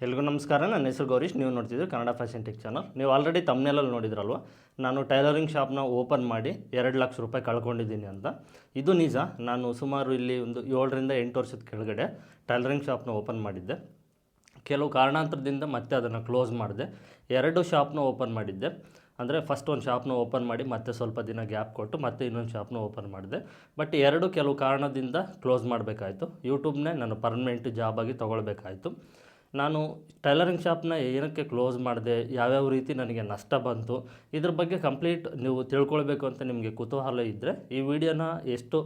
ಎಲ್ರಿಗೂ ನಮಸ್ಕಾರ. ನನ್ನ ಹೆಸರು ಗೌರೀಶ್. ನೀವು ನೋಡ್ತಿದ್ದೀವಿ ಕನ್ನಡ ಫ್ಯಾಷನ್ ಟೆಕ್ ಚಾನಲ್. ನೀವು ಆಲ್ರೆಡಿ ತಮ್ನೆಲಲ್ಲಿ ನೋಡಿದ್ರಲ್ವ, ನಾನು ಟೈಲರಿಂಗ್ ಶಾಪ್ನ ಓಪನ್ ಮಾಡಿ 2 ಲಕ್ಷ ರೂಪಾಯಿ ಕಳ್ಕೊಂಡಿದ್ದೀನಿ ಅಂತ. ಇದು ನಿಜ. ನಾನು ಸುಮಾರು ಇಲ್ಲಿ ಒಂದು 7ರಿಂದ 8 ವರ್ಷದ ಕೆಳಗಡೆ ಟೈಲರಿಂಗ್ ಶಾಪ್ನ ಓಪನ್ ಮಾಡಿದ್ದೆ. ಕೆಲವು ಕಾರಣಾಂತರದಿಂದ ಮತ್ತೆ ಅದನ್ನು ಕ್ಲೋಸ್ ಮಾಡಿದೆ. 2 ಶಾಪ್ನ ಓಪನ್ ಮಾಡಿದ್ದೆ. ಅಂದರೆ ಫಸ್ಟ್ ಒಂದು ಶಾಪ್ನ ಓಪನ್ ಮಾಡಿ ಮತ್ತೆ ಸ್ವಲ್ಪ ದಿನ ಗ್ಯಾಪ್ ಕೊಟ್ಟು ಮತ್ತೆ ಇನ್ನೊಂದು ಶಾಪ್ನ ಓಪನ್ ಮಾಡಿದೆ. ಬಟ್ ಕೆಲವು ಕಾರಣದಿಂದ ಕ್ಲೋಸ್ ಮಾಡಬೇಕಾಯಿತು. ಯೂಟ್ಯೂಬ್ನೇ ನಾನು ಪರ್ಮನೆಂಟ್ ಜಾಬಾಗಿ ತೊಗೊಳ್ಬೇಕಾಯಿತು. ನಾನು ಟೈಲರಿಂಗ್ ಶಾಪ್ನ ಏನಕ್ಕೆ ಕ್ಲೋಸ್ ಮಾಡಿದೆ, ಯಾವ್ಯಾವ ರೀತಿ ನನಗೆ ನಷ್ಟ ಬಂತು, ಇದ್ರ ಬಗ್ಗೆ ಕಂಪ್ಲೀಟ್ ನೀವು ತಿಳ್ಕೊಳ್ಬೇಕು ಅಂತ ನಿಮಗೆ ಕುತೂಹಲ ಇದ್ದರೆ ಈ ವಿಡಿಯೋನ ಎಷ್ಟು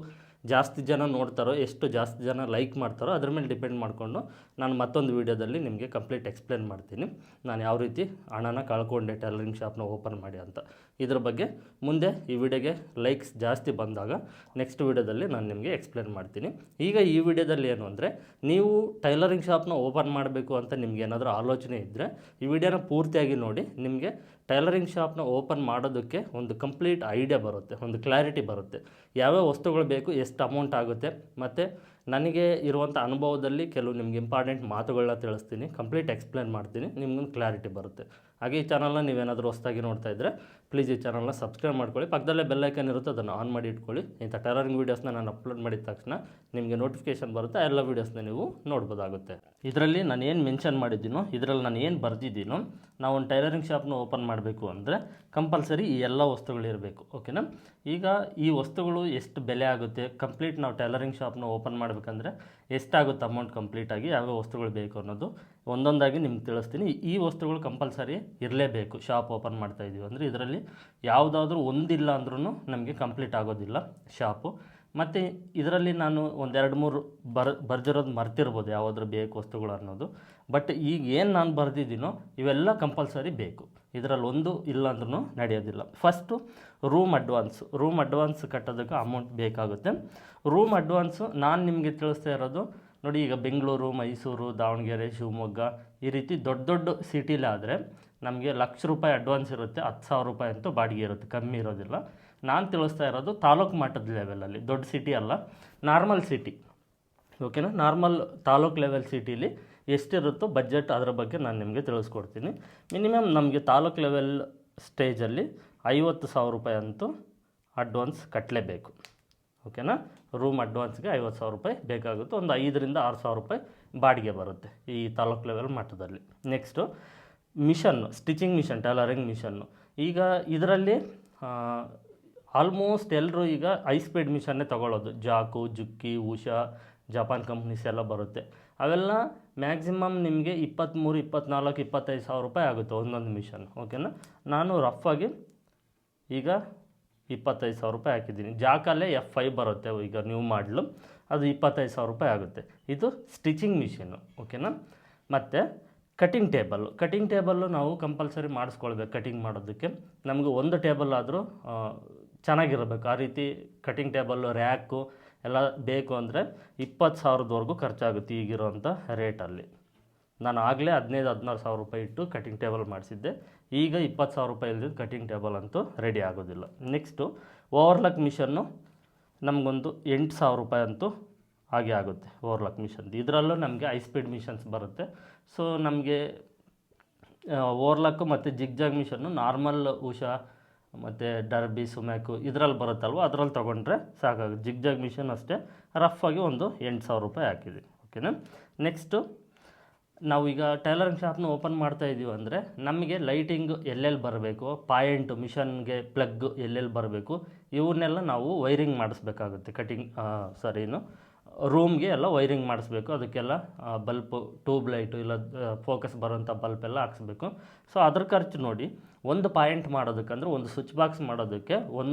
ಜಾಸ್ತಿ ಜನ ನೋಡ್ತಾರೋ, ಎಷ್ಟು ಜಾಸ್ತಿ ಜನ ಲೈಕ್ ಮಾಡ್ತಾರೋ ಅದ್ರ ಮೇಲೆ ಡಿಪೆಂಡ್ ಮಾಡಿಕೊಂಡು ನಾನು ಮತ್ತೊಂದು ವೀಡಿಯೋದಲ್ಲಿ ನಿಮಗೆ ಕಂಪ್ಲೀಟ್ ಎಕ್ಸ್ಪ್ಲೇನ್ ಮಾಡ್ತೀನಿ. ನಾನು ಯಾವ ರೀತಿ ಹಣನ ಕಳ್ಕೊಂಡೆ ಟೈಲರಿಂಗ್ ಶಾಪ್ನ ಓಪನ್ ಮಾಡಿ ಅಂತ. ಇದ್ರ ಬಗ್ಗೆ ಮುಂದೆ ಈ ವಿಡಿಯೋಗೆ ಲೈಕ್ಸ್ ಜಾಸ್ತಿ ಬಂದಾಗ ನೆಕ್ಸ್ಟ್ ವೀಡಿಯೋದಲ್ಲಿ ನಾನು ನಿಮಗೆ ಎಕ್ಸ್ಪ್ಲೇನ್ ಮಾಡ್ತೀನಿ. ಈಗ ಈ ವಿಡಿಯೋದಲ್ಲಿ ಏನು ಅಂದರೆ, ನೀವು ಟೈಲರಿಂಗ್ ಶಾಪ್ನ ಓಪನ್ ಮಾಡಬೇಕು ಅಂತ ನಿಮ್ಗೆ ಏನಾದರೂ ಆಲೋಚನೆ ಇದ್ದರೆ ಈ ವಿಡಿಯೋನ ಪೂರ್ತಿಯಾಗಿ ನೋಡಿ. ನಿಮಗೆ ಟೈಲರಿಂಗ್ ಶಾಪ್ನ ಓಪನ್ ಮಾಡೋದಕ್ಕೆ ಒಂದು ಕಂಪ್ಲೀಟ್ ಐಡಿಯಾ ಬರುತ್ತೆ, ಒಂದು ಕ್ಲಾರಿಟಿ ಬರುತ್ತೆ. ಯಾವ್ಯಾವ ವಸ್ತುಗಳು ಬೇಕು, ಎಷ್ಟು ಅಮೌಂಟ್ ಆಗುತ್ತೆ, ಮತ್ತು ನನಗೆ ಇರುವಂಥ ಅನುಭವದಲ್ಲಿ ಕೆಲವು ನಿಮ್ಗೆ ಇಂಪಾರ್ಟೆಂಟ್ ಮಾತುಗಳನ್ನ ತಿಳಿಸ್ತೀನಿ, ಕಂಪ್ಲೀಟ್ ಎಕ್ಸ್ಪ್ಲೇನ್ ಮಾಡ್ತೀನಿ, ನಿಮ್ಗೊಂದು ಕ್ಲಾರಿಟಿ ಬರುತ್ತೆ. ಹಾಗೆ ಈ ಚಾನಲ್ನ ನೀವೇನಾದರೂ ಹೊಸದಾಗಿ ನೋಡ್ತಾ ಇದ್ದರೆ ಪ್ಲೀಸ್ ಈ ಚಾನಲ್ನ ಸಬ್ಸ್ಕ್ರೈಬ್ ಮಾಡ್ಕೊಳ್ಳಿ. ಪಕ್ಕದಲ್ಲೇ ಬೆಲ್ಲೈಕನ್ ಇರುತ್ತೆ, ಅದನ್ನು ಆನ್ ಮಾಡಿ ಇಟ್ಕೊಳ್ಳಿ. ಇಂಥ ಟೈಲರಿಂಗ್ ವೀಡಿಯೋಸ್ನ ನಾನು ಅಪ್ಲೋಡ್ ಮಾಡಿದ ತಕ್ಷಣ ನಿಮಗೆ ನೋಟಿಫಿಕೇಷನ್ ಬರುತ್ತೆ. ಆ ಎಲ್ಲ ವೀಡಿಯೋಸ್ನ ನೀವು ನೋಡ್ಬೋದಾಗುತ್ತೆ. ಇದರಲ್ಲಿ ನಾನು ಏನು ಮೆನ್ಷನ್ ಮಾಡಿದ್ದೀನೋ, ಇದರಲ್ಲಿ ನಾನು ಏನು ಬರೆದಿದ್ದೀನೋ, ನಾವು ಒಂದು ಟೈಲರಿಂಗ್ ಶಾಪ್ನ ಓಪನ್ ಮಾಡಬೇಕು ಅಂದರೆ ಕಂಪಲ್ಸರಿ ಈ ಎಲ್ಲ ವಸ್ತುಗಳಿರಬೇಕು. ಓಕೆನಾ? ಈಗ ಈ ವಸ್ತುಗಳು ಎಷ್ಟು ಬೆಲೆ ಆಗುತ್ತೆ, ಕಂಪ್ಲೀಟ್ ನಾವು ಟೈಲರಿಂಗ್ ಶಾಪ್ನ ಓಪನ್ ಮಾಡಬೇಕಂದ್ರೆ ಎಷ್ಟಾಗುತ್ತೆ ಅಮೌಂಟ್ ಕಂಪ್ಲೀಟಾಗಿ, ಯಾವ್ಯಾವ ವಸ್ತುಗಳು ಬೇಕು ಅನ್ನೋದು ಒಂದೊಂದಾಗಿ ನಿಮ್ಗೆ ತಿಳಿಸ್ತೀನಿ. ಈ ವಸ್ತುಗಳು ಕಂಪಲ್ಸರಿ ಇರಲೇಬೇಕು. ಶಾಪ್ ಓಪನ್ ಮಾಡ್ತಾಯಿದ್ದೀವಿ ಅಂದರೆ ಇದರಲ್ಲಿ ಯಾವುದಾದ್ರೂ ಒಂದಿಲ್ಲ ಅಂದ್ರೂ ನಮಗೆ ಕಂಪ್ಲೀಟ್ ಆಗೋದಿಲ್ಲ ಶಾಪು. ಮತ್ತು ಇದರಲ್ಲಿ ನಾನು ಒಂದು 2-3 ಬರ್ದಿರೋದು ಮರ್ತಿರ್ಬೋದು ಯಾವುದ್ರ ಬೇಕು ವಸ್ತುಗಳು ಅನ್ನೋದು. ಬಟ್ ಈಗ ಏನು ನಾನು ಬರೆದಿದ್ದೀನೋ ಇವೆಲ್ಲ ಕಂಪಲ್ಸರಿ ಬೇಕು. ಇದರಲ್ಲಿ ಒಂದು ಇಲ್ಲ ಅಂದ್ರೂ ನಡೆಯೋದಿಲ್ಲ. ಫಸ್ಟು ರೂಮ್ ಅಡ್ವಾನ್ಸ್ ಕಟ್ಟೋದಕ್ಕೆ ಅಮೌಂಟ್ ಬೇಕಾಗುತ್ತೆ. ರೂಮ್ ಅಡ್ವಾನ್ಸು ನಾನು ನಿಮಗೆ ತಿಳಿಸ್ತಾ ಇರೋದು ನೋಡಿ. ಈಗ ಬೆಂಗಳೂರು, ಮೈಸೂರು, ದಾವಣಗೆರೆ, ಶಿವಮೊಗ್ಗ ಈ ರೀತಿ ದೊಡ್ಡ ದೊಡ್ಡ ಸಿಟಿಲಾದರೆ ನಮಗೆ ₹1,00,000 ಅಡ್ವಾನ್ಸ್ ಇರುತ್ತೆ, 10,000 ರೂಪಾಯಿ ಅಂತೂ ಬಾಡಿಗೆ ಇರುತ್ತೆ, ಕಮ್ಮಿ ಇರೋದಿಲ್ಲ. ನಾನು ತಿಳಿಸ್ತಾ ಇರೋದು ತಾಲೂಕು ಮಟ್ಟದ ಲೆವೆಲಲ್ಲಿ, ದೊಡ್ಡ ಸಿಟಿ ಅಲ್ಲ, ನಾರ್ಮಲ್ ಸಿಟಿ. ಓಕೆನಾ? ನಾರ್ಮಲ್ ತಾಲೂಕು ಲೆವೆಲ್ ಸಿಟೀಲಿ ಎಷ್ಟಿರುತ್ತೋ ಬಜೆಟ್ ಅದರ ಬಗ್ಗೆ ನಾನು ನಿಮಗೆ ತಿಳಿಸ್ಕೊಡ್ತೀನಿ. ಮಿನಿಮಮ್ ನಮಗೆ ತಾಲೂಕು ಲೆವೆಲ್ ಸ್ಟೇಜಲ್ಲಿ 50,000 ರೂಪಾಯಿ ಅಂತೂ ಅಡ್ವಾನ್ಸ್ ಕಟ್ಟಲೇಬೇಕು. ಓಕೆನಾ? ರೂಮ್ ಅಡ್ವಾನ್ಸ್ಗೆ 50,000 ರೂಪಾಯಿ ಬೇಕಾಗುತ್ತೆ. ಒಂದು 5,000ರಿಂದ 6,000 ರೂಪಾಯಿ ಬಾಡಿಗೆ ಬರುತ್ತೆ ಈ ತಾಲೂಕು ಲೆವೆಲ್ ಮಟ್ಟದಲ್ಲಿ. ನೆಕ್ಸ್ಟು ಸ್ಟಿಚಿಂಗ್ ಮಿಷನ್, ಟೈಲರಿಂಗ್ ಮಿಷನ್ನು. ಈಗ ಇದರಲ್ಲಿ ಆಲ್ಮೋಸ್ಟ್ ಎಲ್ಲರೂ ಈಗ ಹೈ ಸ್ಪೀಡ್ ಮಿಷನ್ನೇ ತೊಗೊಳ್ಳೋದು. ಜಾಕು, ಜುಕ್ಕಿ, ಉಷಾ, ಜಪಾನ್ ಕಂಪ್ನೀಸ್ ಎಲ್ಲ ಬರುತ್ತೆ. ಅವೆಲ್ಲ ಮ್ಯಾಕ್ಸಿಮಮ್ ನಿಮಗೆ 23, 24, 25,000 ರೂಪಾಯಿ ಆಗುತ್ತೆ ಒಂದೊಂದು ಮಿಷನ್. ಓಕೆನಾ? ನಾನು ರಫಾಗಿ ಈಗ 25,000 ರೂಪಾಯಿ ಹಾಕಿದ್ದೀನಿ. ಜಾಕಲ್ಲೇ F5 ಬರುತ್ತೆ ಈಗ ನ್ಯೂ ಮಾಡಲು, ಅದು 25,000 ರೂಪಾಯಿ ಆಗುತ್ತೆ. ಇದು ಸ್ಟಿಚಿಂಗ್ ಮಿಷಿನ್ನು. ಓಕೆನಾ? ಮತ್ತು ಕಟಿಂಗ್ ಟೇಬಲ್ಲು ನಾವು ಕಂಪಲ್ಸರಿ ಮಾಡಿಸ್ಕೊಳ್ಬೇಕು. ಕಟಿಂಗ್ ಮಾಡೋದಕ್ಕೆ ನಮಗೆ ಒಂದು ಟೇಬಲ್ ಆದರೂ ಚೆನ್ನಾಗಿರಬೇಕು. ಆ ರೀತಿ ಕಟಿಂಗ್ ಟೇಬಲ್ಲು, ರ್ಯಾಕು ಎಲ್ಲ ಬೇಕು ಅಂದರೆ 20,000ವರೆಗೂ ಖರ್ಚಾಗುತ್ತೆ ಈಗಿರೋಂಥ ರೇಟಲ್ಲಿ. ನಾನು ಆಗಲೇ 15,000-16,000 ರೂಪಾಯಿ ಇಟ್ಟು ಕಟಿಂಗ್ ಟೇಬಲ್ ಮಾಡಿಸಿದ್ದೆ. ಈಗ 20,000 ರೂಪಾಯಿ ಇಲ್ಲದಿದ್ದು ಕಟಿಂಗ್ ಟೇಬಲ್ ಅಂತೂ ರೆಡಿ ಆಗೋದಿಲ್ಲ. ನೆಕ್ಸ್ಟು ಓವರ್ಲಾಕ್ ಮಿಷನ್ನು ನಮಗೊಂದು 8,000 ರೂಪಾಯಿ ಅಂತೂ ಹಾಗೆ ಆಗುತ್ತೆ ಓವರ್ಲಾಕ್ ಮಿಷನ್ದು. ಇದರಲ್ಲೂ ನಮಗೆ ಹೈ ಸ್ಪೀಡ್ ಮಿಷನ್ಸ್ ಬರುತ್ತೆ. ಸೊ ನಮಗೆ ಓವರ್ಲಾಕು ಮತ್ತು ಜಿಗ್ಜಾಗ್ ಮಿಷನ್ನು ನಾರ್ಮಲ್ ಉಷಾ ಮತ್ತು ಡರ್ಬಿ, ಸುಮ್ಯಾಕು ಇದರಲ್ಲಿ ಬರುತ್ತಲ್ವ, ಅದರಲ್ಲಿ ತೊಗೊಂಡ್ರೆ ಸಾಕಾಗುತ್ತೆ. ಜಿಗ್ಜಾಗ್ ಮಿಷನ್ ಅಷ್ಟೇ ರಫಾಗಿ ಒಂದು 8,000 ರೂಪಾಯಿ ಹಾಕಿದ್ವಿ. ಓಕೆನಾ? ನೆಕ್ಸ್ಟು ನಾವೀಗ ಟೈಲರಿಂಗ್ ಶಾಪ್ನ ಓಪನ್ ಮಾಡ್ತಾಯಿದ್ದೀವಿ ಅಂದರೆ ನಮಗೆ ಲೈಟಿಂಗ್ ಎಲ್ಲೆಲ್ಲಿ ಬರಬೇಕು, ಪಾಯಿಂಟು ಮಿಷನ್ಗೆ ಪ್ಲಗ್ ಎಲ್ಲೆಲ್ಲಿ ಬರಬೇಕು, ಇವನ್ನೆಲ್ಲ ನಾವು ವೈರಿಂಗ್ ಮಾಡಿಸ್ಬೇಕಾಗುತ್ತೆ. ರೂಮ್ಗೆ ಎಲ್ಲ ವೈರಿಂಗ್ ಮಾಡಿಸ್ಬೇಕು. ಅದಕ್ಕೆಲ್ಲ ಬಲ್ಪು, ಟ್ಯೂಬ್ ಲೈಟು ಇಲ್ಲ ಫೋಕಸ್ ಬರೋಂಥ ಬಲ್ಪೆಲ್ಲ ಹಾಕ್ಸ್ಬೇಕು. ಸೊ ಅದ್ರ ಖರ್ಚು ನೋಡಿ, ಒಂದು ಪಾಯಿಂಟ್ ಮಾಡೋದಕ್ಕಂದ್ರೆ ಒಂದು ಸ್ವಿಚ್ ಬಾಕ್ಸ್ ಮಾಡೋದಕ್ಕೆ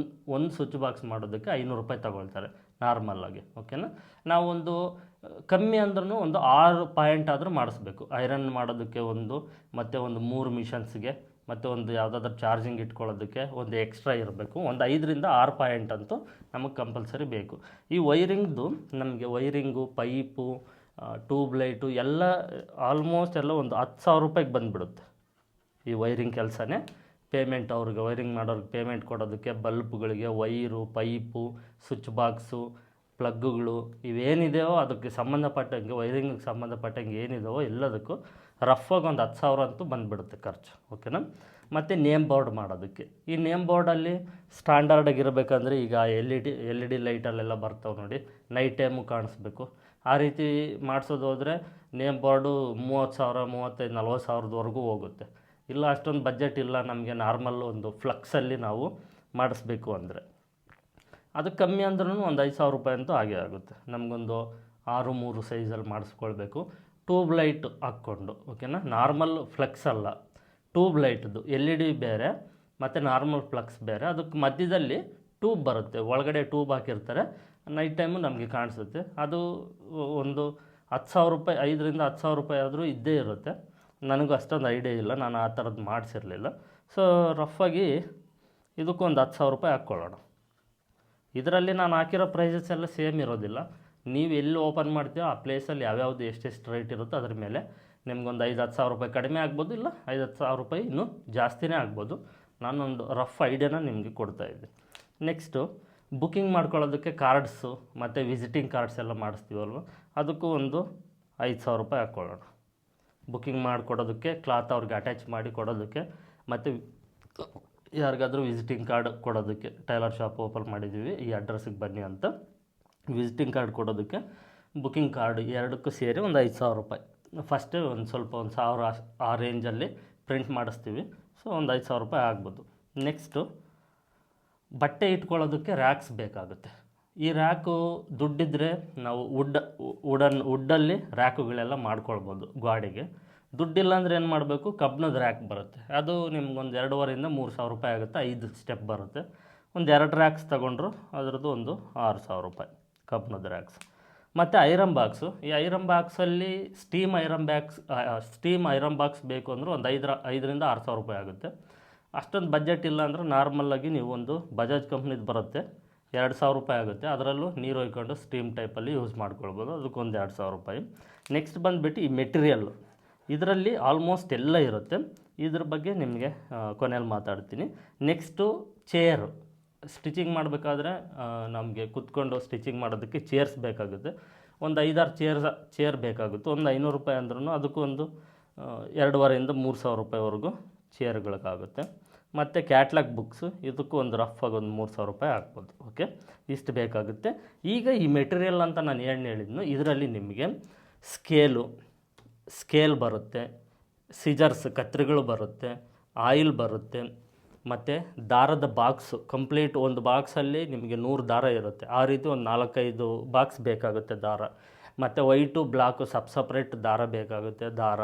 ಒಂದು ಸ್ವಿಚ್ ಬಾಕ್ಸ್ ಮಾಡೋದಕ್ಕೆ 500 ರೂಪಾಯಿ ತಗೊಳ್ತಾರೆ ನಾರ್ಮಲ್ಲಾಗಿ. ಓಕೆನಾ? ನಾವೊಂದು ಕಮ್ಮಿ ಅಂದ್ರೂ ಒಂದು 6 ಪಾಯಿಂಟ್ ಆದರೂ ಮಾಡಿಸ್ಬೇಕು. ಐರನ್ ಮಾಡೋದಕ್ಕೆ ಒಂದು, ಮತ್ತು ಒಂದು 3 ಮಿಷನ್ಸ್ಗೆ, ಮತ್ತು ಒಂದು ಯಾವುದಾದ್ರೂ ಚಾರ್ಜಿಂಗ್ ಇಟ್ಕೊಳ್ಳೋದಕ್ಕೆ ಒಂದು ಎಕ್ಸ್ಟ್ರಾ ಇರಬೇಕು. ಒಂದು 5ರಿಂದ 6 ಪಾಯಿಂಟ್ ಅಂತೂ ನಮಗೆ ಕಂಪಲ್ಸರಿ ಬೇಕು. ಈ ವೈರಿಂಗು, ಪೈಪು, ಟ್ಯೂಬ್ ಲೈಟು ಎಲ್ಲ ಆಲ್ಮೋಸ್ಟ್ ಎಲ್ಲ ಒಂದು 10,000 ರೂಪಾಯಿಗೆ ಬಂದುಬಿಡುತ್ತೆ ಈ ವೈರಿಂಗ್ ಕೆಲಸನೇ. ಪೇಮೆಂಟ್ ಅವ್ರಿಗೆ, ವೈರಿಂಗ್ ಮಾಡೋರಿಗೆ ಪೇಮೆಂಟ್ ಕೊಡೋದಕ್ಕೆ, ಬಲ್ಪ್ಗಳಿಗೆ, ವೈರು, ಪೈಪು, ಸ್ವಿಚ್ ಬಾಕ್ಸು, ಪ್ಲಗ್ಗುಗಳು ಇವೇನಿದೆಯೋ ಅದಕ್ಕೆ ಸಂಬಂಧಪಟ್ಟಂಗೆ, ವೈರಿಂಗಿಗೆ ಸಂಬಂಧಪಟ್ಟಂಗೆ ಏನಿದೆಯೋ ಎಲ್ಲದಕ್ಕೂ ರಫಾಗಿ ಒಂದು 10,000 ಅಂತೂ ಬಂದುಬಿಡುತ್ತೆ ಖರ್ಚು, ಓಕೆನಾ. ಮತ್ತು ನೇಮ್ ಬೋರ್ಡ್ ಮಾಡೋದಕ್ಕೆ, ಈ ನೇಮ್ ಬೋರ್ಡಲ್ಲಿ ಸ್ಟ್ಯಾಂಡರ್ಡಾಗಿರಬೇಕಂದ್ರೆ ಈಗ ಎಲ್ ಇ ಡಿ ಲೈಟಲ್ಲೆಲ್ಲ ಬರ್ತಾವೆ ನೋಡಿ, ನೈಟ್ ಟೈಮು ಕಾಣಿಸ್ಬೇಕು. ಆ ರೀತಿ ಮಾಡಿಸೋದು ಹೋದರೆ ನೇಮ್ ಬೋರ್ಡು 30,000 35,000 40,000ದವರೆಗೂ ಹೋಗುತ್ತೆ. ಇಲ್ಲ ಅಷ್ಟೊಂದು ಬಜೆಟ್ ಇಲ್ಲ ನಮಗೆ, ನಾರ್ಮಲ್ ಒಂದು ಫ್ಲಕ್ಸಲ್ಲಿ ನಾವು ಮಾಡಿಸ್ಬೇಕು ಅಂದರೆ ಅದಕ್ಕೆ ಕಮ್ಮಿ ಅಂದ್ರೂ ಒಂದು 5,000 ರೂಪಾಯಿ ಅಂತೂ ಆಗೇ ಆಗುತ್ತೆ. ನಮಗೊಂದು 6-3 ಸೈಜಲ್ಲಿ ಮಾಡಿಸ್ಕೊಳ್ಬೇಕು, ಟ್ಯೂಬ್ ಲೈಟ್ ಹಾಕ್ಕೊಂಡು, ಓಕೆನಾ. ನಾರ್ಮಲ್ ಫ್ಲಕ್ಸ್ ಅಲ್ಲ, ಟ್ಯೂಬ್ ಲೈಟ್ದು ಎಲ್ ಇ ಡಿ ಬೇರೆ ಮತ್ತು ನಾರ್ಮಲ್ ಫ್ಲಕ್ಸ್ ಬೇರೆ. ಅದಕ್ಕೆ ಮಧ್ಯದಲ್ಲಿ ಟ್ಯೂಬ್ ಬರುತ್ತೆ, ಒಳಗಡೆ ಟ್ಯೂಬ್ ಹಾಕಿರ್ತಾರೆ, ನೈಟ್ ಟೈಮು ನಮಗೆ ಕಾಣಿಸುತ್ತೆ. ಅದು ಒಂದು 10,000 ರೂಪಾಯಿ, 5,000 to 10,000 ರೂಪಾಯಿ ಆದರೂ ಇದ್ದೇ ಇರುತ್ತೆ. ನನಗೂ ಅಷ್ಟೊಂದು ಐಡಿಯಾ ಇಲ್ಲ, ನಾನು ಆ ಥರದ್ದು ಮಾಡಿಸಿರಲಿಲ್ಲ. ಸೊ ರಫಾಗಿ ಇದಕ್ಕೊಂದು 10,000 ರೂಪಾಯಿ ಹಾಕ್ಕೊಳ್ಳೋಣ. ಇದರಲ್ಲಿ ನಾನು ಹಾಕಿರೋ ಪ್ರೈಸಸ್ ಎಲ್ಲ ಸೇಮ್ ಇರೋದಿಲ್ಲ. ನೀವು ಎಲ್ಲಿ ಓಪನ್ ಮಾಡ್ತೀವೋ ಆ ಪ್ಲೇಸಲ್ಲಿ ಯಾವ್ಯಾವುದು ಎಷ್ಟೆಷ್ಟು ರೇಟ್ ಇರುತ್ತೋ ಅದ್ರ ಮೇಲೆ ನಿಮ್ಗೊಂದು 5-10 ಸಾವಿರ ರೂಪಾಯಿ ಕಡಿಮೆ ಆಗ್ಬೋದು, ಇಲ್ಲ 5-10 ಸಾವಿರ ರೂಪಾಯಿ ಇನ್ನೂ ಜಾಸ್ತಿನೇ ಆಗ್ಬೋದು. ನಾನೊಂದು ರಫ್ ಐಡಿಯಾನ ನಿಮಗೆ ಕೊಡ್ತಾಯಿದ್ದೆ. ನೆಕ್ಸ್ಟು ಬುಕ್ಕಿಂಗ್ ಮಾಡ್ಕೊಳ್ಳೋದಕ್ಕೆ ಕಾರ್ಡ್ಸು ಮತ್ತು ವಿಸಿಟಿಂಗ್ ಕಾರ್ಡ್ಸ್ ಎಲ್ಲ ಮಾಡಿಸ್ತೀವಲ್ವ, ಅದಕ್ಕೂ ಒಂದು 5,000 ರೂಪಾಯಿ ಹಾಕ್ಕೊಳ್ಳೋಣ. ಬುಕ್ಕಿಂಗ್ ಮಾಡಿಕೊಡೋದಕ್ಕೆ, ಕ್ಲಾತ್ ಅವ್ರಿಗೆ ಅಟ್ಯಾಚ್ ಮಾಡಿ ಕೊಡೋದಕ್ಕೆ, ಮತ್ತು ಯಾರಿಗಾದರೂ ವಿಸಿಟಿಂಗ್ ಕಾರ್ಡ್ ಕೊಡೋದಕ್ಕೆ, ಟೈಲರ್ ಶಾಪ್ ಓಪನ್ ಮಾಡಿದ್ದೀವಿ ಈ ಅಡ್ರೆಸ್ಸಿಗೆ ಬನ್ನಿ ಅಂತ ವಿಸಿಟಿಂಗ್ ಕಾರ್ಡ್ ಕೊಡೋದಕ್ಕೆ, ಬುಕ್ಕಿಂಗ್ ಕಾರ್ಡ್ ಎರಡಕ್ಕೂ ಸೇರಿ ಒಂದು 5,000 ರೂಪಾಯಿ. ಫಸ್ಟೇ ಒಂದು ಸ್ವಲ್ಪ 1,000 ಆ ರೇಂಜಲ್ಲಿ ಪ್ರಿಂಟ್ ಮಾಡಿಸ್ತೀವಿ. ಸೊ ಒಂದು 5,000 ರೂಪಾಯಿ ಆಗ್ಬೋದು. ನೆಕ್ಸ್ಟು ಬಟ್ಟೆ ಇಟ್ಕೊಳ್ಳೋದಕ್ಕೆ ರ್ಯಾಕ್ಸ್ ಬೇಕಾಗುತ್ತೆ. ಈ ರ್ಯಾಕು ದುಡ್ಡಿದ್ದರೆ ನಾವು ವುಡ್ಡಲ್ಲಿ ರ್ಯಾಕುಗಳೆಲ್ಲ ಮಾಡ್ಕೊಳ್ಬೋದು ಗಾಡಿಗೆ. ದುಡ್ಡಿಲ್ಲ ಅಂದರೆ ಏನು ಮಾಡಬೇಕು, ಕಬ್ಬಿಣದ ರ್ಯಾಕ್ ಬರುತ್ತೆ, ಅದು ನಿಮ್ಗೊಂದು 2,500 to 3,000 ರೂಪಾಯಿ ಆಗುತ್ತೆ. 5 ಸ್ಟೆಪ್ ಬರುತ್ತೆ. ಒಂದು 2 ರ್ಯಾಕ್ಸ್ ತೊಗೊಂಡ್ರು ಅದರದ್ದು ಒಂದು 6,000 ರೂಪಾಯಿ ಕಬ್ಬಿಣದ ರ್ಯಾಕ್ಸ್. ಮತ್ತು ಐರನ್ ಬಾಕ್ಸು, ಈ ಐರನ್ ಬಾಕ್ಸಲ್ಲಿ ಸ್ಟೀಮ್ ಐರನ್ ಬಾಕ್ಸ್ ಬೇಕು ಅಂದರೆ ಒಂದು 5,000 to 6,000 ರೂಪಾಯಿ ಆಗುತ್ತೆ. ಅಷ್ಟೊಂದು ಬಜೆಟ್ ಇಲ್ಲ ಅಂದರೆ ನಾರ್ಮಲಾಗಿ ನೀವು ಒಂದು ಬಜಾಜ್ ಕಂಪ್ನಿದು ಬರುತ್ತೆ, 2,000 ರೂಪಾಯಿ ಆಗುತ್ತೆ. ಅದರಲ್ಲೂ ನೀರು ಹೊಯ್ಕೊಂಡು ಸ್ಟೀಮ್ ಟೈಪಲ್ಲಿ ಯೂಸ್ ಮಾಡ್ಕೊಳ್ಬೋದು, ಅದಕ್ಕೊಂದು 2,000 ರೂಪಾಯಿ. ನೆಕ್ಸ್ಟ್ ಬಂದುಬಿಟ್ಟು ಈ ಮೆಟೀರಿಯಲ್ಲು, ಇದರಲ್ಲಿ ಆಲ್ಮೋಸ್ಟ್ ಎಲ್ಲ ಇರುತ್ತೆ. ಇದ್ರ ಬಗ್ಗೆ ನಿಮಗೆ ಕೊನೆಯಲ್ಲಿ ಮಾತಾಡ್ತೀನಿ. ನೆಕ್ಸ್ಟು ಚೇರು, ಸ್ಟಿಚಿಂಗ್ ಮಾಡಬೇಕಾದ್ರೆ ನಮಗೆ ಕುತ್ಕೊಂಡು ಸ್ಟಿಚಿಂಗ್ ಮಾಡೋದಕ್ಕೆ ಚೇರ್ಸ್ ಬೇಕಾಗುತ್ತೆ. ಒಂದು 5-6 ಚೇರ್ ಬೇಕಾಗುತ್ತೆ. ಒಂದು 500 ರೂಪಾಯಿ ಅಂದ್ರೂ ಅದಕ್ಕೂ ಒಂದು 2,500 to 3,000 ರೂಪಾಯಿವರೆಗೂ ಚೇರ್ಗಳಿಗಾಗುತ್ತೆ. ಮತ್ತು ಕ್ಯಾಟ್ಲಾಗ್ ಬುಕ್ಸು, ಇದಕ್ಕೂ ಒಂದು ರಫಾಗಿ ಒಂದು 3,000 ರೂಪಾಯಿ ಆಗ್ಬೋದು. ಓಕೆ, ಇಷ್ಟು ಬೇಕಾಗುತ್ತೆ. ಈಗ ಈ ಮೆಟೀರಿಯಲ್ ಅಂತ ನಾನು ಏನು ಹೇಳಿದ್ನು, ಇದರಲ್ಲಿ ನಿಮಗೆ ಸ್ಕೇಲ್ ಬರುತ್ತೆ, ಸಿಜರ್ಸ್ ಕತ್ರಿಗಳು ಬರುತ್ತೆ, ಆಯಿಲ್ ಬರುತ್ತೆ, ಮತ್ತು ದಾರದ ಬಾಕ್ಸು ಕಂಪ್ಲೀಟ್. ಒಂದು ಬಾಕ್ಸಲ್ಲಿ ನಿಮಗೆ 100 ದಾರ ಇರುತ್ತೆ. ಆ ರೀತಿ ಒಂದು 4-5 ಬಾಕ್ಸ್ ಬೇಕಾಗುತ್ತೆ ದಾರ. ಮತ್ತು ವೈಟು ಬ್ಲಾಕು ಸಪ್ರೇಟ್ ದಾರ ಬೇಕಾಗುತ್ತೆ. ದಾರ,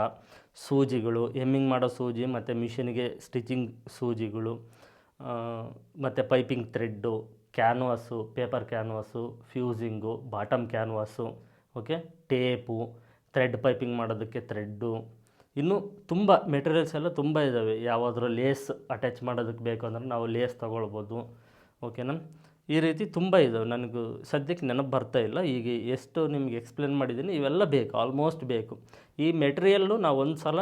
ಸೂಜಿಗಳು, ಎಮ್ಮಿಂಗ್ ಮಾಡೋ ಸೂಜಿ ಮತ್ತು ಮಿಷಿನ್ಗೆ ಸ್ಟಿಚಿಂಗ್ ಸೂಜಿಗಳು, ಮತ್ತು piping thread, canvas, paper canvas, fusing, bottom canvas, okay, tape, thread piping ಮಾಡೋದಕ್ಕೆ ಥ್ರೆಡ್ಡು, ಇನ್ನೂ ತುಂಬ ಮೆಟೀರಿಯಲ್ಸ್ ಎಲ್ಲ ತುಂಬ ಇದ್ದಾವೆ. ಯಾವುದಾದ್ರೂ ಲೇಸ್ ಅಟ್ಯಾಚ್ ಮಾಡೋದಕ್ಕೆ ಬೇಕು ಅಂದರೆ ನಾವು ಲೇಸ್ ತೊಗೊಳ್ಬೋದು, ಓಕೆನಾ. ಈ ರೀತಿ ತುಂಬ ಇದ್ದಾವೆ, ನನಗೂ ಸದ್ಯಕ್ಕೆ ನೆನಪು ಬರ್ತಾ ಇಲ್ಲ. ಈಗ ಎಷ್ಟು ನಿಮಗೆ ಎಕ್ಸ್ಪ್ಲೇನ್ ಮಾಡಿದ್ದೀನಿ, ಇವೆಲ್ಲ ಬೇಕು, ಆಲ್ಮೋಸ್ಟ್ ಬೇಕು. ಈ ಮೆಟೀರಿಯಲ್ಲು ನಾವು ಒಂದು ಸಲ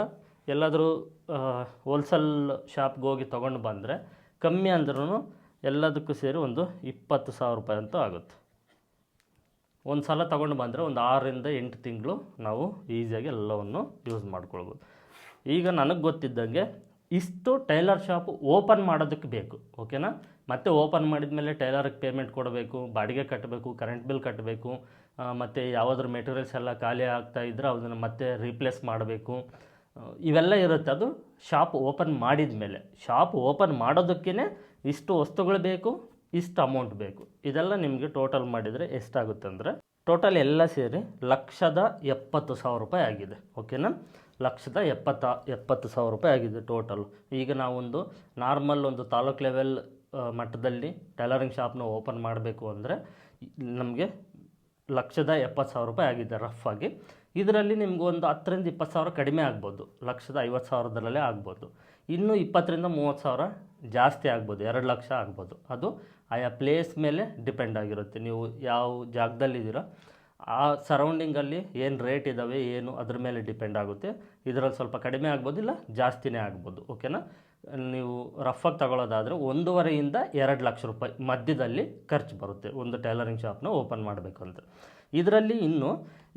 ಎಲ್ಲಾದರೂ ಹೋಲ್ಸೇಲ್ ಶಾಪ್ಗೆ ಹೋಗಿ ತೊಗೊಂಡು ಬಂದರೆ ಕಮ್ಮಿ ಅಂದ್ರೂ ಎಲ್ಲದಕ್ಕೂ ಸೇರಿ ಒಂದು 20,000 ರೂಪಾಯಿ ಅಂತೂ ಆಗುತ್ತೆ. ಒಂದು ಸಲ ತೊಗೊಂಡು ಬಂದರೆ ಒಂದು 6 to 8 ತಿಂಗಳು ನಾವು ಈಸಿಯಾಗಿ ಎಲ್ಲವನ್ನು ಯೂಸ್ ಮಾಡ್ಕೊಳ್ಬೋದು. ಈಗ ನನಗೆ ಗೊತ್ತಿದ್ದಂಗೆ ಇಷ್ಟು ಟೈಲರ್ ಶಾಪ್ ಓಪನ್ ಮಾಡೋದಕ್ಕೆ ಬೇಕು, ಓಕೆನಾ. ಮತ್ತು ಓಪನ್ ಮಾಡಿದ ಮೇಲೆ ಟೈಲರ್ಗೆ ಪೇಮೆಂಟ್ ಕೊಡಬೇಕು, ಬಾಡಿಗೆ ಕಟ್ಟಬೇಕು, ಕರೆಂಟ್ ಬಿಲ್ ಕಟ್ಟಬೇಕು, ಮತ್ತು ಯಾವುದಾದ್ರು ಮೆಟೀರಿಯಲ್ಸ್ ಎಲ್ಲ ಖಾಲಿ ಆಗ್ತಾಯಿದ್ರೆ ಅದನ್ನು ಮತ್ತೆ ರೀಪ್ಲೇಸ್ ಮಾಡಬೇಕು, ಇವೆಲ್ಲ ಇರುತ್ತೆ. ಅದು ಶಾಪ್ ಓಪನ್ ಮಾಡಿದ ಮೇಲೆ. ಶಾಪ್ ಓಪನ್ ಮಾಡೋದಕ್ಕೇ ಇಷ್ಟು ವಸ್ತುಗಳು ಬೇಕು, ಇಷ್ಟು ಅಮೌಂಟ್ ಬೇಕು. ಇದೆಲ್ಲ ನಿಮಗೆ ಟೋಟಲ್ ಮಾಡಿದರೆ ಎಷ್ಟಾಗುತ್ತೆ ಅಂದರೆ, ಟೋಟಲ್ ಎಲ್ಲ ಸೇರಿ 1,70,000 ರೂಪಾಯಿ ಆಗಿದೆ, ಓಕೆನಾ. 1,70,000 ರೂಪಾಯಿ ಆಗಿದೆ ಟೋಟಲ್. ಈಗ ನಾವೊಂದು ನಾರ್ಮಲ್ ಒಂದು ತಾಲೂಕು ಲೆವೆಲ್ ಮಟ್ಟದಲ್ಲಿ ಟೈಲರಿಂಗ್ ಶಾಪ್ನ ಓಪನ್ ಮಾಡಬೇಕು ಅಂದರೆ ನಮಗೆ 1,70,000 ರೂಪಾಯಿ ಆಗಿದೆ ರಫಾಗಿ. ಇದರಲ್ಲಿ ನಿಮ್ಗೆ ಒಂದು 10,000 to 20,000 ಕಡಿಮೆ ಆಗ್ಬೋದು, 1,50,000 ಆಗ್ಬೋದು. ಇನ್ನೂ 20,000 to 30,000 ಜಾಸ್ತಿ ಆಗ್ಬೋದು, 2 ಲಕ್ಷ ಆಗ್ಬೋದು. ಅದು ಆಯಾ ಪ್ಲೇಸ್ ಮೇಲೆ ಡಿಪೆಂಡ್ ಆಗಿರುತ್ತೆ. ನೀವು ಯಾವ ಜಾಗದಲ್ಲಿದ್ದೀರೋ ಆ ಸರೌಂಡಿಂಗಲ್ಲಿ ಏನು ರೇಟ್ ಇದ್ದಾವೆ ಏನು ಅದ್ರ ಮೇಲೆ ಡಿಪೆಂಡ್ ಆಗುತ್ತೆ. ಇದರಲ್ಲಿ ಸ್ವಲ್ಪ ಕಡಿಮೆ ಆಗ್ಬೋದು, ಇಲ್ಲ ಜಾಸ್ತಿನೇ ಆಗ್ಬೋದು, ಓಕೆನಾ. ನೀವು ರಫಾಗಿ ತಗೊಳ್ಳೋದಾದರೆ 1.5 to 2 ಲಕ್ಷ ರೂಪಾಯಿ ಮಧ್ಯದಲ್ಲಿ ಖರ್ಚು ಬರುತ್ತೆ ಒಂದು ಟೈಲರಿಂಗ್ ಶಾಪ್ನ ಓಪನ್ ಮಾಡಬೇಕು ಅಂತ. ಇದರಲ್ಲಿ ಇನ್ನು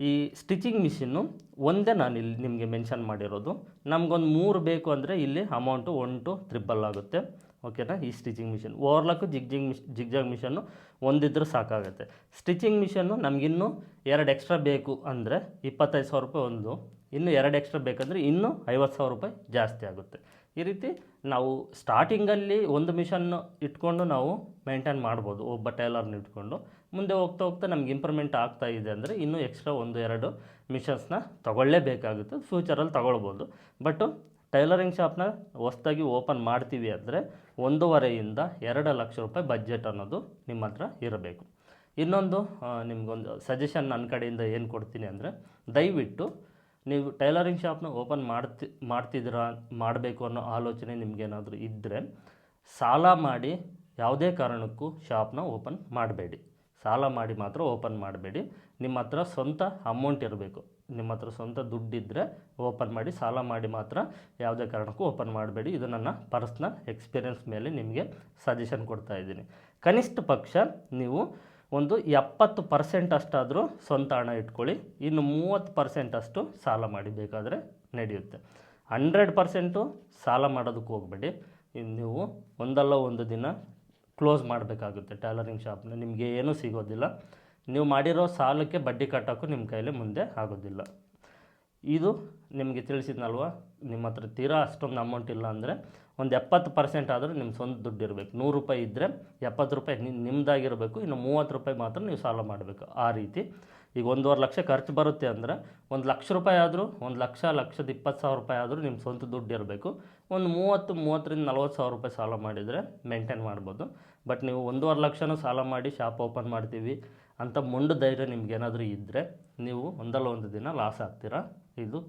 ಈ ಸ್ಟಿಚಿಂಗ್ ಮಿಷಿನ್ನು ಒಂದೇ ನಾನು ಇಲ್ಲಿ ನಿಮಗೆ ಮೆನ್ಷನ್ ಮಾಡಿರೋದು. ನಮಗೊಂದು 3 ಬೇಕು ಅಂದರೆ ಇಲ್ಲಿ ಅಮೌಂಟು 1 to 3 ಆಗುತ್ತೆ. ಓಕೆನಾ. ಈ ಸ್ಟಿಚಿಂಗ್ ಮಿಷಿನ್ ಓವರ್ಲಾಕು ಜಿಗ್ಜಾಗ್ ಮಿಷನ್ನು ಒಂದಿದ್ರೂ ಸಾಕಾಗುತ್ತೆ. ಸ್ಟಿಚಿಂಗ್ ಮಿಷನ್ನು ನಮಗಿನ್ನೂ 2 ಎಕ್ಸ್ಟ್ರಾ ಬೇಕು ಅಂದರೆ 25,000 ರೂಪಾಯಿ ಒಂದು, ಇನ್ನು 2 ಎಕ್ಸ್ಟ್ರಾ ಬೇಕಂದರೆ ಇನ್ನೂ 50,000 ರೂಪಾಯಿ ಜಾಸ್ತಿ ಆಗುತ್ತೆ. ಈ ರೀತಿ ನಾವು ಸ್ಟಾರ್ಟಿಂಗಲ್ಲಿ ಒಂದು ಮಿಷನ್ನು ಇಟ್ಕೊಂಡು ನಾವು ಮೇಂಟೈನ್ ಮಾಡ್ಬೋದು ಒಬ್ಬ ಟೈಲರ್ನ ಇಟ್ಕೊಂಡು. ಮುಂದೆ ಹೋಗ್ತಾ ಹೋಗ್ತಾ ನಮ್ಗೆ ಇಂಪ್ರೂವ್ಮೆಂಟ್ ಆಗ್ತಾ ಇದೆ ಅಂದರೆ ಇನ್ನೂ ಎಕ್ಸ್ಟ್ರಾ 1-2 ಮಿಷನ್ಸ್ನ ತೊಗೊಳ್ಳೇಬೇಕಾಗುತ್ತೆ. ಫ್ಯೂಚರಲ್ಲಿ ತೊಗೊಳ್ಬೋದು. ಬಟ್ಟು ಟೈಲರಿಂಗ್ ಶಾಪ್ನ ಹೊಸ್ದಾಗಿ ಓಪನ್ ಮಾಡ್ತೀವಿ ಅಂದರೆ 1.5 to 2 ಲಕ್ಷ ರೂಪಾಯಿ ಬಡ್ಜೆಟ್ ಅನ್ನೋದು ನಿಮ್ಮ ಹತ್ರ ಇರಬೇಕು. ಇನ್ನೊಂದು ನಿಮಗೊಂದು ಸಜೆಷನ್ ನನ್ನ ಕಡೆಯಿಂದ ಏನು ಕೊಡ್ತೀನಿ ಅಂದರೆ, ದಯವಿಟ್ಟು ನೀವು ಟೈಲರಿಂಗ್ ಶಾಪ್ನ ಓಪನ್ ಮಾಡಬೇಕು ಅನ್ನೋ ಆಲೋಚನೆ ನಿಮಗೇನಾದರೂ ಇದ್ದರೆ ಸಾಲ ಮಾಡಿ ಯಾವುದೇ ಕಾರಣಕ್ಕೂ ಶಾಪ್ನ ಓಪನ್ ಮಾಡಬೇಡಿ. ಸಾಲ ಮಾಡಿ ಮಾತ್ರ ಓಪನ್ ಮಾಡಬೇಡಿ. ನಿಮ್ಮ ಹತ್ರ ಸ್ವಂತ ಅಮೌಂಟ್ ಇರಬೇಕು. ನಿಮ್ಮ ಹತ್ರ ಸ್ವಂತ ದುಡ್ಡಿದ್ದರೆ ಓಪನ್ ಮಾಡಿ. ಸಾಲ ಮಾಡಿ ಮಾತ್ರ ಯಾವುದೇ ಕಾರಣಕ್ಕೂ ಓಪನ್ ಮಾಡಬೇಡಿ. ಇದು ನನ್ನ ಪರ್ಸ್ನಲ್ ಎಕ್ಸ್ಪೀರಿಯೆನ್ಸ್ ಮೇಲೆ ನಿಮಗೆ ಸಜೆಷನ್ ಕೊಡ್ತಾ ಇದ್ದೀನಿ. ಕನಿಷ್ಠ ಪಕ್ಷ ನೀವು ಒಂದು 70% ಅಷ್ಟಾದರೂ ಸ್ವಂತ ಹಣ ಇಟ್ಕೊಳ್ಳಿ. ಇನ್ನು 30% ಅಷ್ಟು ಸಾಲ ಮಾಡಿ ಬೇಕಾದರೆ ನಡೆಯುತ್ತೆ. 100% ಸಾಲ ಮಾಡೋದಕ್ಕೆ ಹೋಗಬೇಡಿ. ನೀವು ಒಂದಲ್ಲ ಒಂದು ದಿನ ಕ್ಲೋಸ್ ಮಾಡಬೇಕಾಗುತ್ತೆ ಟೈಲರಿಂಗ್ ಶಾಪ್ನ. ನಿಮಗೆ ಏನೂ ಸಿಗೋದಿಲ್ಲ. ನೀವು ಮಾಡಿರೋ ಸಾಲಕ್ಕೆ ಬಡ್ಡಿ ಕಟ್ಟೋಕ್ಕೂ ನಿಮ್ಮ ಕೈಲಿ ಮುಂದೆ ಆಗೋದಿಲ್ಲ. ಇದು ನಿಮಗೆ ತಿಳಿಸಿದ್ನಲ್ವ, ನಿಮ್ಮ ಹತ್ರ ತೀರಾ ಅಷ್ಟೊಂದು ಅಮೌಂಟ್ ಇಲ್ಲ ಅಂದರೆ ಒಂದು 70% ಆದರೂ ನಿಮ್ಮ ಸ್ವಂತ ದುಡ್ಡು ಇರಬೇಕು. 100 ರೂಪಾಯಿ ಇದ್ದರೆ 70 ರೂಪಾಯಿ ನಿಮ್ಮದಾಗಿರಬೇಕು. ಇನ್ನು 30 ರೂಪಾಯಿ ಮಾತ್ರ ನೀವು ಸಾಲ ಮಾಡಬೇಕು. ಆ ರೀತಿ ಈಗ 1.5 ಲಕ್ಷ ಖರ್ಚು ಬರುತ್ತೆ ಅಂದರೆ 1 ಲಕ್ಷ ರೂಪಾಯಿ ಆದರೂ 1,20,000 ರೂಪಾಯಿ ಆದರೂ ನಿಮ್ಮ ಸ್ವಂತ ದುಡ್ಡು ಇರಬೇಕು. ಒಂದು 30,000 to 40,000 ರೂಪಾಯಿ ಸಾಲ ಮಾಡಿದರೆ ಮೇಂಟೈನ್ ಮಾಡ್ಬೋದು. ಬಟ್ ನೀವು 1.5 ಲಕ್ಷನೂ ಸಾಲ ಮಾಡಿ ಶಾಪ್ ಓಪನ್ ಮಾಡ್ತೀವಿ ಅಂತ ಮೊಂಡು ಧೈರ್ಯ ನಿಮ್ಗೇನಾದರೂ ಇದ್ದರೆ ನೀವು ಒಂದಲ್ಲ ಒಂದು ದಿನ ಲಾಸ್ ಆಗ್ತೀರಾ. ಇದು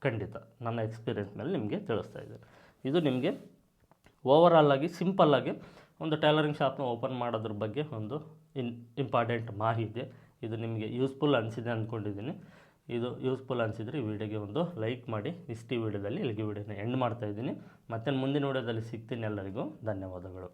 ಖಂಡಿತ ನನ್ನ ಎಕ್ಸ್ಪೀರಿಯೆನ್ಸ್ ಮೇಲೆ ನಿಮಗೆ ತಿಳಿಸ್ತಾ ಇದ್ದೀನಿ. ಇದು ನಿಮಗೆ ಓವರಾಲಾಗಿ ಸಿಂಪಲ್ಲಾಗಿ ಒಂದು ಟೈಲರಿಂಗ್ ಶಾಪ್ನ ಓಪನ್ ಮಾಡೋದ್ರ ಬಗ್ಗೆ ಒಂದು ಇಂಪಾರ್ಟೆಂಟ್ ಮಾಹಿತಿ. ಇದು ನಿಮಗೆ ಯೂಸ್ಫುಲ್ ಅನಿಸಿದೆ ಅಂದ್ಕೊಂಡಿದ್ದೀನಿ. ಇದು ಯೂಸ್ಫುಲ್ ಅನಿಸಿದರೆ ಈ ವಿಡಿಯೋಗೆ ಒಂದು ಲೈಕ್ ಮಾಡಿ. ಇಷ್ಟು ವಿಡಿಯೋದಲ್ಲಿ ಇಲ್ಲಿಗೆ ವಿಡಿಯೋನ ಎಂಡ್ ಮಾಡ್ತಾಯಿದ್ದೀನಿ. ಮತ್ತೆ ಮುಂದಿನ ವಿಡಿಯೋದಲ್ಲಿ ಸಿಗ್ತೀನಿ. ಎಲ್ಲರಿಗೂ ಧನ್ಯವಾದಗಳು.